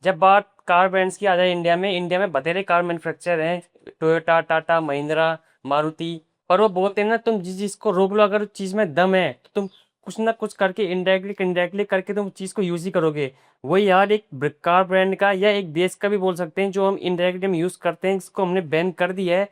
जब बात car brands की आ जाए इंडिया में बतेरे कार मैन्युफैक्चर हैं, टोयोटा, टाटा, महिंद्रा, मारुति। पर वो बोलते हैं ना, तुम जिस चीज़ को रोक लो, अगर उस चीज़ में दम है तो तुम कुछ ना कुछ करके इनडायरेक्टली इनडायरेक्टली करके तुम उस चीज़ को यूज़ ही करोगे। वही यार एक कार ब्रांड का या एक देश का भी बोल सकते हैं, जो हम इनडायरेक्टली हम यूज़ करते हैं, जिसको हमने बैन कर दिया है,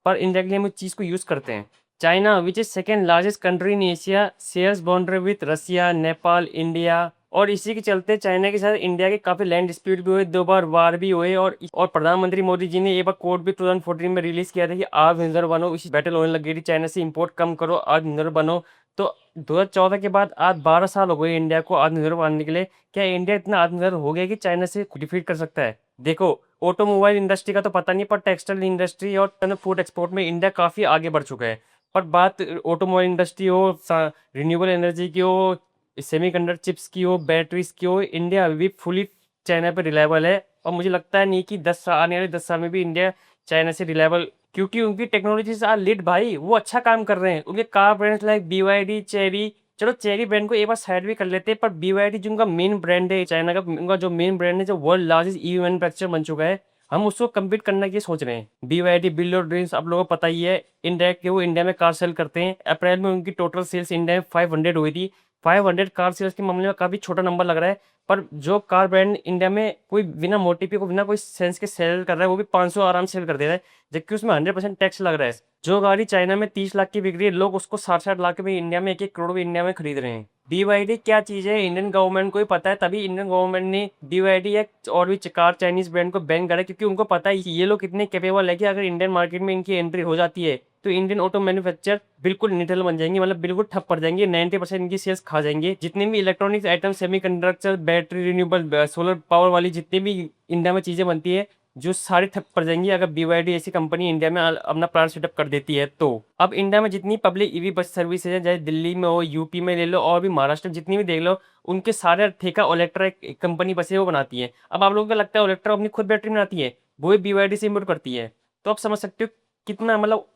पर इनडायरेक्टली हम उस चीज़ को यूज़ करते हैं। China, which is second largest country in Asia, shares boundary with Russia, Nepal, India. और इसी के चलते चाइना के साथ इंडिया के काफी लैंड डिस्प्यूट भी हुए, 2 बार वार भी हुए। और प्रधानमंत्री मोदी जी ने एक बार कोड भी 2014 में रिलीज किया था कि आत्मनिर्भर बनो। इसी बैटल होने लग गई थी चाइना से, इंपोर्ट कम करो, आत्मनिर्भर बनो। तो 2014 के बाद आज 12 साल हो गए इंडिया को आत्मनिर्भर बनने के लिए। क्या इंडिया इतना आत्मनिर्भर हो गया कि चाइना से डिफीट कर सकता है? देखो, ऑटोमोबाइल इंडस्ट्री का तो पता नहीं, पर टेक्सटाइल इंडस्ट्री और फूड एक्सपोर्ट में इंडिया काफी आगे बढ़ चुका है। पर बात ऑटोमोबाइल इंडस्ट्री हो, रिन्यूएबल एनर्जी की हो, सेमीकंडक्टर चिप्स की हो, बैटरीज की हो, इंडिया अभी भी फुली चाइना पे रिलायबल है। और मुझे लगता है नहीं कि आने वाले 10 साल में भी इंडिया चाइना से रिलायबल, क्योंकि उनकी टेक्नोलॉजीज आर लीड भाई, वो अच्छा काम कर रहे हैं। उनके car brands like BYD, cherry. चलो चेरी ब्रांड को एक बार साइड भी कर लेते हैं, पर BYD जो उनका मेन ब्रांड है चाइना का, उनका जो मेन ब्रांड है, जो वर्ल्ड लार्जेस्ट ईवी मैन्युफैक्चर बन चुका है, हम उसको कम्पीट करने की सोच रहे हैं। BYD, बिल्ड योर ड्रीम्स, आप लोगों को पता ही है, इंडिया के वो इंडिया में कार सेल करते हैं। अप्रैल में उनकी टोटल सेल्स इंडिया में 500 हुई थी। 500 कार सेल्स के मामले में काफ़ी छोटा नंबर लग रहा है, पर जो कार ब्रांड इंडिया में कोई बिना मोटिव को बिना कोई सेंस के सेल कर रहा है, वो भी 500 आराम सेल कर दे रहा है, जबकि उसमें 100% टैक्स लग रहा है। जो गाड़ी चाइना में 30 लाख की बिक रही है, लोग उसको 60-60 लाख में इंडिया में 1-1 करोड़ में इंडिया में खरीद रहे हैं। BYD क्या चीज़ है, इंडियन गवर्नमेंट को ही पता है, तभी इंडियन गवर्नमेंट ने BYD एक और भी कार चाइनीज ब्रांड को बैन करा, क्योंकि उनको पता है कि ये लोग कितने कैपेबल है कि अगर इंडियन मार्केट में इनकी एंट्री हो जाती है तो इंडियन ऑटो मैन्युफैक्चर बिल्कुल निठल बन जाएंगे, मतलब बिल्कुल ठप पड़ जाएंगे, 90% इनकी सेल्स खा जाएंगे। जितने भी electronics item, semiconductor, battery, renewable solar power वाली जितनी भी इंडिया में चीज़ें बनती है, जो सारी ठप पड़ जाएंगी अगर BYD ऐसी कंपनी इंडिया में अपना प्लांट सेटअप कर देती है। तो अब इंडिया में जितनी पब्लिक ईवी बस सर्विसेज है, चाहे दिल्ली में हो, यूपी में ले लो, और भी महाराष्ट्र में जितनी भी देख लो, उनके सारे ठेका ओलेक्ट्रा एक कंपनी बसे वो बनाती है। अब आप लोगों को लगता है ओलेक्ट्रा अपनी खुद बैटरी बनाती है? वो भी BYD से इम्पोर्ट करती है। तो आप समझ सकते हो कितना, मतलब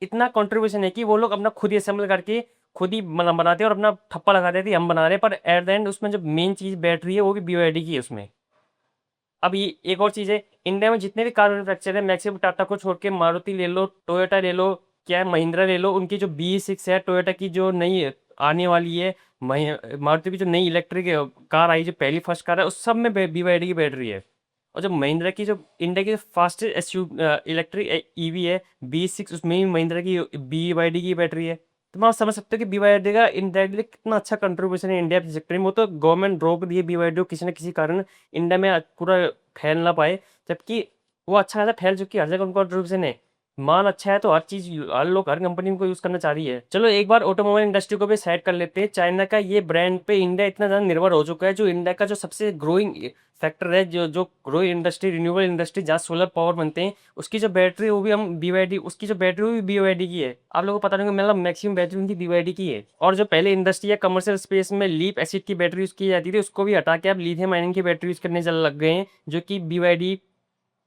इतना कंट्रीब्यूशन है कि वो लोग अपना खुद ही असेंबल करके खुद ही बनाते हैं और अपना ठप्पा लगा देते हैं हम बना रहे हैं, पर एट द एंड उसमें जो मेन चीज़ बैटरी है वो भी BYD की है उसमें। अब ये एक और चीज़ है, इंडिया में जितने भी कार मैन्युफैक्चर है, मैक्सिमम टाटा को छोड़ के मारुति ले लो, टोयोटा ले लो, क्या है, महिंद्रा ले लो, उनकी जो BE6 है, टोयोटा की जो नई आने वाली है, मारुति की जो नई इलेक्ट्रिक कार आई, जो पहली फर्स्ट कार है, उस सब में BYD की बैटरी है। और जो महिंद्रा की जो इंडिया की फास्टेस्ट इलेक्ट्रिक ईवी है, BE6, उसमें भी महिंद्रा की BYD की बैटरी है। तो आप समझ सकते हो कि BYD का इंडायरेक्टली कितना अच्छा कंट्रीब्यूशन है इंडिया के सेक्टर में। वो तो गवर्नमेंट रोक दी है BYD को किसी न किसी कारण इंडिया में पूरा फैल ना पाए, जबकि वो अच्छा खासा फैल चुकी है, हर जगह उनका कंट्रीब्यूशन है। माल अच्छा है तो हर चीज़, हर लोग, हर कंपनी उनको यूज़ करना चाह रही है। चलो एक बार ऑटोमोबाइल इंडस्ट्री को भी साइड कर लेते हैं। चाइना का ये ब्रांड पे इंडिया इतना ज़्यादा निर्भर हो चुका है, जो इंडिया का जो सबसे ग्रोइंग सेक्टर है, जो जो ग्रोइंग इंडस्ट्री, रिन्यूएबल इंडस्ट्री, जहाँ सोलर पावर बनते हैं, उसकी जो बैटरी वो भी हम BYD, उसकी जो बैटरी वो भी BYD की है। आप लोगों को पता नहीं, मतलब मैक्सिमम बैटरी उनकी BYD की है। और जो पहले इंडस्ट्री या कमर्शियल स्पेस में लीप एसिड की बैटरी यूज़ की जाती थी, उसको भी हटा के अब लिथियम आयन की बैटरी यूज़ करने चल लग गए हैं, जो कि BYD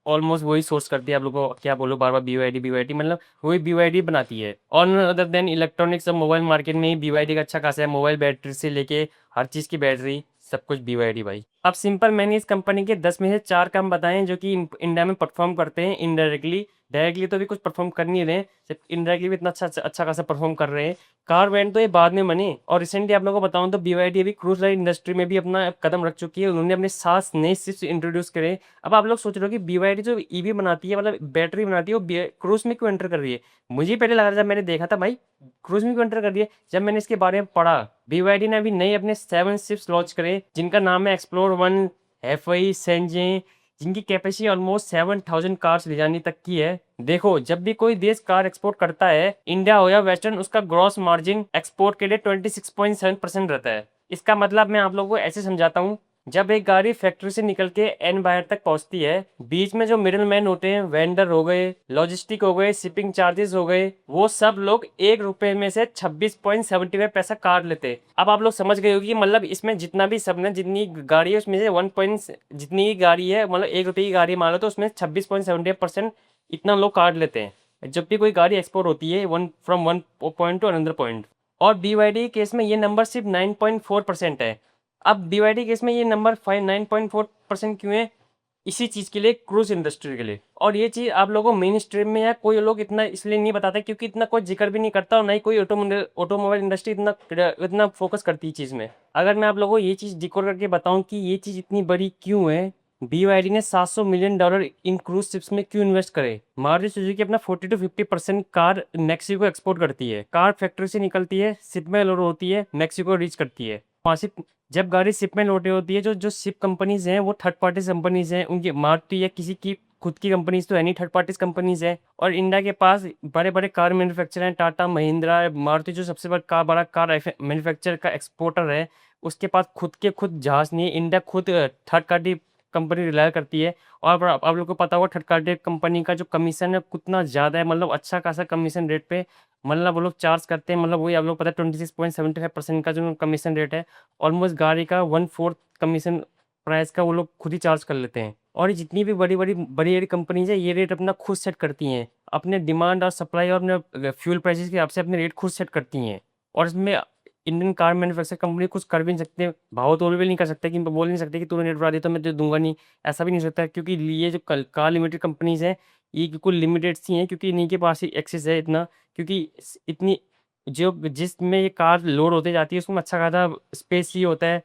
ऑलमोस्ट वही सोर्स करती है। आप लोगों को क्या बोलो, बार बार BYD BYD, मतलब वही BYD बनाती है। और other than electronics, mobile market में ही BYD का अच्छा खासा है, मोबाइल बैटरी से लेके हर चीज़ की बैटरी, सब कुछ BYD भाई। अब सिंपल मैंने इस कंपनी के 10 में से 4 काम बताए जो कि इंडिया में परफॉर्म करते हैं इनडायरेक्टली। डायरेक्टली तो भी कुछ परफॉर्म कर नहीं रहे हैं, सिर्फ इनडायरेक्टली भी इतना अच्छा अच्छा खासा परफॉर्म कर रहे हैं। कार ब्रांड तो ये बाद में बने, और रिसेंटली आप लोगों को बताऊं तो BYD अभी क्रूज लाइन इंडस्ट्री में भी अपना कदम रख चुकी है। उन्होंने अपने 7 नए शिप्स इंट्रोड्यूस करे। अब आप लोग सोच रहे हो कि BYD जो ईवी बनाती है, मतलब बैटरी बनाती है, वो क्रूज में क्यों एंटर कर रही है? मुझे पहले लगा था, जब मैंने देखा था भाई क्रूज में क्यों एंटर कर रही है, जब मैंने इसके बारे में पढ़ा, BYD ने अभी नए अपने 7 शिप्स लॉन्च करे, जिनका नाम है एक्सप्लोर 1, एफआई, सेंजे, जिनकी कैपेसिटी ऑलमोस्ट 7,000 कार्स ले जाने तक की है। देखो, जब भी कोई देश कार एक्सपोर्ट करता है, इंडिया हो या वेस्टर्न, उसका ग्रॉस मार्जिन एक्सपोर्ट के लिए 26.7% रहता है। इसका मतलब मैं आप लोगों को ऐसे समझाता हूँ, जब एक गाड़ी फैक्ट्री से निकल के एंड बायर तक पहुंचती है, बीच में जो मिडिल मैन होते हैं, वेंडर हो गए, लॉजिस्टिक हो गए, शिपिंग चार्जेस हो गए, वो सब लोग 1 रुपए में से 26.75 पैसा काट लेते हैं। अब आप लोग समझ गए होगी कि मतलब इसमें जितना भी सब ने, जितनी गाड़ी है उसमें से 1 पॉइंट, जितनी की गाड़ी है, मतलब 1 रुपये की गाड़ी मान लो, तो उसमें 26.75% इतना लोग काट लेते हैं जब भी कोई गाड़ी एक्सपोर्ट होती है, one point two another point. और BYD केस में ये नंबर सिर्फ 9.4% है। अब BYD केस में ये नंबर 9.4% क्यों है? इसी चीज़ के लिए, क्रूज इंडस्ट्री के लिए। और ये चीज़ आप लोगों को मेन स्ट्रीम में या कोई लोग इतना इसलिए नहीं बताते क्योंकि इतना कोई जिक्र भी नहीं करता, और ना ही कोई ऑटोमोबाइल इंडस्ट्री इतना इतना फोकस करती है चीज़ में। अगर मैं आप लोगों को ये चीज़ डिकोड करके बताऊं कि ये चीज़ इतनी बड़ी क्यों है, BYD ने $700 मिलियन इन क्रूज शिप्स में क्यों इन्वेस्ट करे। मारुति सुजुकी अपना 40 to 50% कार मैक्सिको एक्सपोर्ट करती है। कार फैक्ट्री से निकलती है, शिप में लोड होती है, मैक्सिको रीच करती है। वहाँ से जब गाड़ी शिप में लोड होती है, जो जो शिप कंपनीज हैं वो थर्ड पार्टी कंपनीज हैं, उनकी मारुति या किसी की खुद की कंपनीज तो है नहीं, थर्ड पार्टीज कंपनीज हैं। और इंडिया के पास बड़े बड़े कार मैन्युफैक्चर हैं, टाटा महिंद्रा, मारुति जो सबसे बड़ा कार मैन्युफैक्चर का एक्सपोर्टर है, उसके पास खुद के खुद जहाज नहीं है। इंडिया खुद थर्ड पार्टी कंपनी रिलाय करती है। और आप लोग को पता होगा थर्ड पार्टी कंपनी का जो कमीशन है कितना ज़्यादा है, मतलब अच्छा खासा कमीशन रेट पे मतलब वो लोग चार्ज करते हैं। मतलब वही आप लोग पता है 26.75% का जो कमीशन रेट है, ऑलमोस्ट गाड़ी का 1/4 कमीशन प्राइस का वो लोग खुद ही चार्ज कर लेते हैं। और ये जितनी भी बड़ी कंपनीज है ये रेट अपना खुद सेट करती हैं, अपने डिमांड और सप्लाई और अपने फ्यूल प्राइसेस के हिसाब से अपने रेट खुद सेट करती हैं। और इसमें इंडियन कार मैन्युफैक्चर कंपनी कुछ कर भी नहीं सकते, भाव तोल भी नहीं कर सकते कि बोल नहीं सकते कि तूने रेट बढ़ा दिया तो मैं तो दूंगा नहीं, ऐसा भी नहीं हो सकता। क्योंकि ये जो कार लिमिटेड कंपनीज हैं ये बिल्कुल लिमिटेड सी हैं, क्योंकि इन्हीं के पास ही एक्सेस है इतना। क्योंकि इतनी जो जिसमें ये कार लोड होते जाती है उसमें अच्छा खासा स्पेस ही होता है,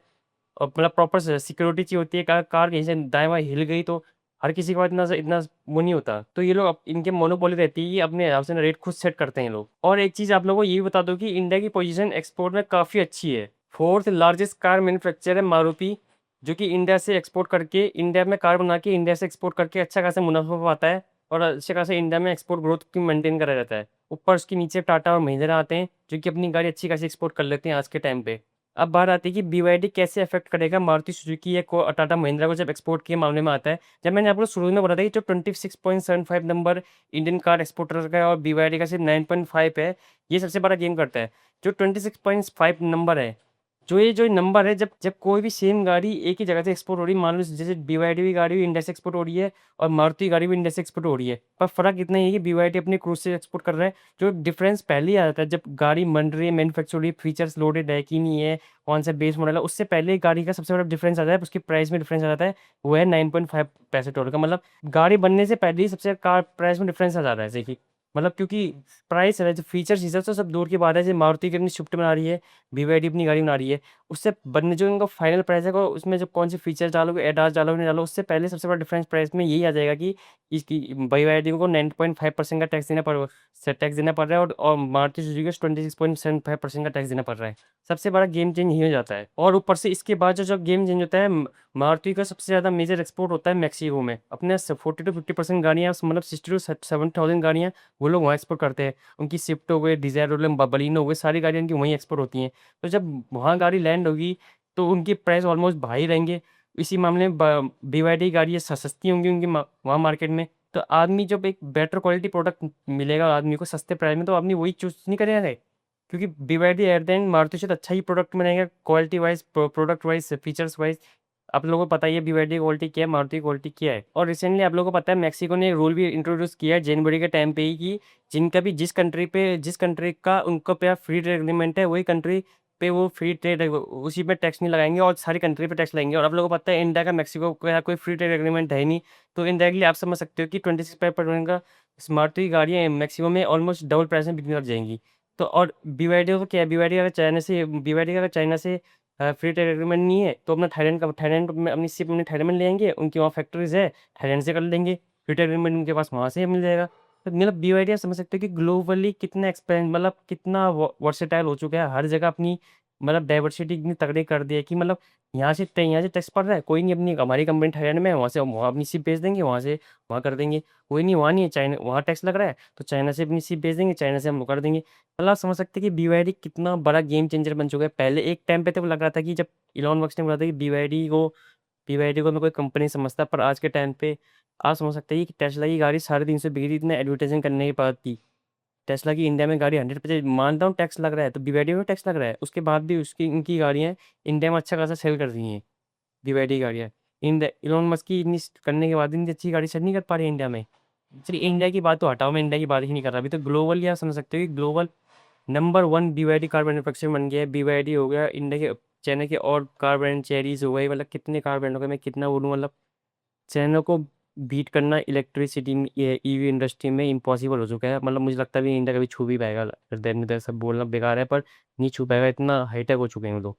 और मतलब प्रॉपर सिक्योरिटी चाहिए होती है। कार कहीं से दाएं बाएं हिल गई तो हर किसी के पास इतना इतना वो नहीं होता। तो ये लोग इनके मोनोपोली रहती है, ये अपने हिसाब से रेट खुद सेट करते हैं लोग। और एक चीज़ आप लोगों को ये भी बता दो कि इंडिया की पोजीशन एक्सपोर्ट में काफ़ी अच्छी है। फोर्थ लार्जेस्ट कार मैन्युफैक्चर है मारुति, जो कि इंडिया से एक्सपोर्ट करके, इंडिया में कार बना के इंडिया से एक्सपोर्ट करके अच्छा खासा मुनाफा पाता है, और अच्छा खासा इंडिया में एक्सपोर्ट ग्रोथ की मेंटेन करा रहता है। ऊपर उसके नीचे टाटा और महिंद्रा आते हैं जो कि अपनी गाड़ी अच्छी खासी एक्सपोर्ट कर लेते हैं आज के टाइम पे। अब बात आती है कि BYD कैसे अफेक्ट करेगा मारुति सुजुकी या टाटा महिंद्रा को जब एक्सपोर्ट के मामले में आता है। जब मैंने आपको शुरू में बताया कि जो 26.75 नंबर इंडियन कार एक्सपोर्टर का है और BYD का सिर्फ 9.5 है, ये सबसे बड़ा गेम करता है। जो 26.5 नंबर है, जो नंबर है, जब जब कोई भी सेम गाड़ी एक ही जगह से एक्सपोर्ट हो रही है, मान लो जैसे BYD की गाड़ी भी इंडिया से एक्सपोर्ट हो रही है और मारुति की गाड़ी भी इंडिया से एक्सपोर्ट हो रही है, पर फर्क इतना ही है कि BYD अपनी क्रूज से एक्सपोर्ट कर रहा है। जो डिफरेंस पहले ही आ जाता है जब गाड़ी बन रही है, मैन्युफैक्चर हो रही है, फीचर्स लोडेड है कि नहीं है, कौन सा बेस मॉडल है, उससे पहले ही गाड़ी का सबसे बड़ा डिफरेंस आता है, उसकी प्राइस में डिफरेंस आ जाता है। वो है 9.5 पैसे का, मतलब गाड़ी बनने से पहले ही सबसे कार प्राइस में डिफरेंस आ जाता है। जैसे कि मतलब क्योंकि प्राइस है, जो फीचर्स तो सब दूर की बात है। जैसे मारुति की अपनी स्विफ्ट बना रही है, BYD अपनी गाड़ी बना रही है, उससे बनने जो इनका फाइनल प्राइस है उसमें जो कौन से फीचर्स डालोगे, एडास डालोगे नहीं डालो, उससे पहले सबसे बड़ा डिफरेंस प्राइस में यही आ जाएगा कि इसकी BYD को 9.5% का टैक्स देना पड़ रहा है, और मारुति सुजुकी को 26.75% का टैक्स देना पड़ रहा है। सबसे बड़ा गेम चेंज ही हो जाता है। और ऊपर से इसके बाद जो गेम चेंज होता है, मारुति का सबसे ज़्यादा मेजर एक्सपोर्ट होता है मैक्सिको में। अपने 40 to 50% गाड़ियाँ, मतलब 60 to 70,000 गाड़ियाँ वो लोग वहाँ एक्सपोर्ट करते हैं। उनकी स्विफ्ट हो गई, डिज़ायर हो गई, बलिनो हो गई, सारी गाड़ियाँ उनकी वहीं एक्सपोर्ट होती हैं। तो जब वहाँ गाड़ी लैंड होगी तो उनकी प्राइस ऑलमोस्ट भाई रहेंगे। इसी मामले में BYD की गाड़ी सस्ती होंगी उनकी वहाँ मार्केट में। तो आदमी जब एक बेटर क्वालिटी प्रोडक्ट मिलेगा आदमी को सस्ते प्राइस में, तो आदमी वही चूज नहीं करेगा। क्योंकि BYD at the end Maruti से तो अच्छा ही प्रोडक्ट मिलेगा, quality wise, product wise, features wise. आप लोगों को पता ही है BYD की क्वालिटी क्या है, मारुति की क्वालिटी क्या है। और रिसेंटली आप लोगों को पता है मैक्सिको ने रूल भी इंट्रोड्यूस किया है जनवरी के टाइम पे ही, कि जिनका भी जिस कंट्री का उनको पे फ्री ट्रेड एग्रीमेंट है, वही कंट्री पे वो फ्री ट्रेड उसी पे टैक्स नहीं लगाएंगे और सारी कंट्री पे टैक्स लगाएंगे। और आप लोगों को पता है इंडिया का मैक्सिको का कोई फ्री ट्रेड एग्रीमेंट है ही नहीं। तो इनडायरेक्टली आप समझ सकते हो कि 26% का मारुति की गाड़ियाँ मैक्सिको में ऑलमोस्ट डबल प्राइस में बिकने लग जाएंगी। तो और BYD को क्या है, BYD का अगर चाइना से फ्री ट्रेड एग्रीमेंट नहीं है तो अपना थाईलैंड में अपनी सिप अपने थाईलैंड में ले आएंगे, उनकी वहाँ फैक्ट्रीज है, थाईलैंड से कर लेंगे। फ्री ट्रेड एग्रीमेंट उनके पास वहाँ से मिल जाएगा। तो मतलब BYD आप समझ सकते हो कि ग्लोबली कितना एक्सपेंड, मतलब कितना वर्सेटाइल हो चुका है, हर जगह अपनी मतलब डाइवर्सिटी इतनी तगड़ी कर दी है कि मतलब यहाँ से टैक्स पड़ रहा है, कोई नहीं, अपनी हमारी कंपनी थाईलैंड में है, वहाँ से वहाँ अपनी सिप भेज देंगे, वहाँ से वहाँ कर देंगे। कोई नहीं, वहाँ नहीं है, चाइना वहाँ टैक्स लग रहा है तो चाइना से अपनी सिप भेज देंगे, चाइना से हम वो कर देंगे। मतलब आप समझ सकते हैं कि BYD कितना बड़ा गेम चेंजर बन चुका है। पहले एक टाइम पे तो लग रहा था कि जब इलॉन मस्क ने बोला था कि BYD को मैं कोई कंपनी समझता, पर आज के टाइम पे आप समझ सकते हैं कि टेस्ला की गाड़ी 350 बिकी थी इतने एडवर्टाइजिंग करने के बाद भी। टेस्ला की इंडिया में गाड़ी 100% मानता हूँ टैक्स लग रहा है, तो BYD में टैक्स लग रहा है, उसके बाद भी उसकी इनकी गाड़ियाँ इंडिया में अच्छा खासा सेल कर रही हैं। BYD की गाड़ियाँ इंडिया, इलॉन मस्क की इतनी करने के बाद इतनी अच्छी गाड़ी सेल नहीं कर पा रही है इंडिया में। चलिए इंडिया की बात तो हटाओ, मैं इंडिया की बात ही नहीं कर रहा। अभी तो ग्लोबल आप समझ सकते हो कि global number 1 BYD car manufacture बन गया है। BYD हो गया इंडिया के, चाइना के और कार ब्रांड चेरीज हो गई, मतलब कितने कार ब्रांड हो गए, मैं कितना बोलूँ, मतलब चाइना को बीट करना इलेक्ट्रिसिटी में, ये ईवी इंडस्ट्री में इम्पॉसिबल हो चुका है। मतलब मुझे लगता है भी इंडिया कभी छू भी पाएगा। देन इधर सब बोलना बेकार है, पर नहीं छू पाएगा, इतना हाईटेक हो चुके हैं वो लोग।